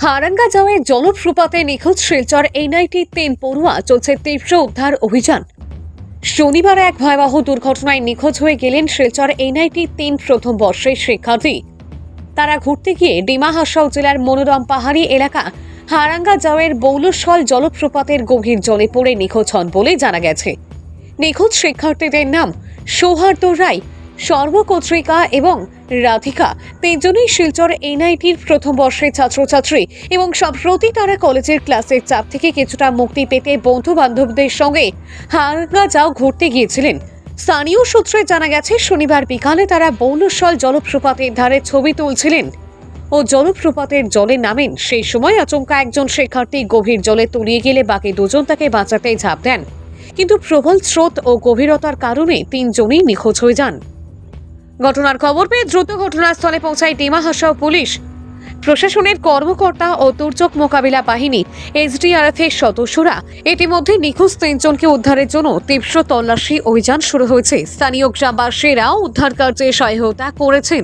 হারাঙ্গা যাওয়ের জলপ্রপাতে নিখোঁজ শিলচর এনআইটি ৩ পড়ুয়া চলছে তীব্র উদ্ধার অভিযান। শনিবার এক ভয়াবহ দুর্ঘটনায় নিখোঁজ হয়ে গেলেন শিলচর এনআইটি ৩ প্রথম বর্ষের শিক্ষার্থী। তারা ঘুরতে গিয়ে ডিমা হাসাও জেলার মনোরম পাহাড়ি এলাকা হারাঙ্গা যাওয়ের বৌলস্থল জলপ্রপাতের গভীর জলে পড়ে নিখোঁজ হন বলে জানা গেছে। নিখোঁজ শিক্ষার্থীদের নাম সৌহার্দ্য রায়, সর্বকত্রিকা এবং রাধিকা। তিনজনই শিলচর এনআইটির প্রথম বর্ষের ছাত্রছাত্রী এবং সম্প্রতি তারা কলেজের ক্লাসের চাপ থেকে কিছুটা মুক্তি পেতে বন্ধু বান্ধবদের সঙ্গে হারাঙ্গা যাও ঘুরতে গিয়েছিলেন। স্থানীয় সূত্রে জানা গেছে, শনিবার বিকালে তারা বৌলস্থল জলপ্রপাতের ধারে ছবি তুলছিলেন ও জলপ্রপাতের জলে নামেন। সেই সময় আচমকা একজন শিক্ষার্থী গভীর জলে তলিয়ে গেলে বাকি দুজন তাকে বাঁচাতে ঝাঁপ দেন, কিন্তু প্রবল স্রোত ও গভীরতার কারণে তিনজনই নিখোঁজ হয়ে যান। ঘটনার খবর পেয়ে দ্রুত ঘটনাস্থলে পৌঁছায় ডিমা হাসাও পুলিশ প্রশাসনের কর্মকর্তা ও দুর্যোগ মোকাবিলা বাহিনী এসডিআরএফ এর সদস্যরা। ইতিমধ্যে নিখোঁজ তিনজনকে উদ্ধারের জন্য তীব্র তল্লাশি অভিযান শুরু হয়েছে। স্থানীয় গ্রামবাসীরাও উদ্ধার কার্যে সহায়তা করেছেন।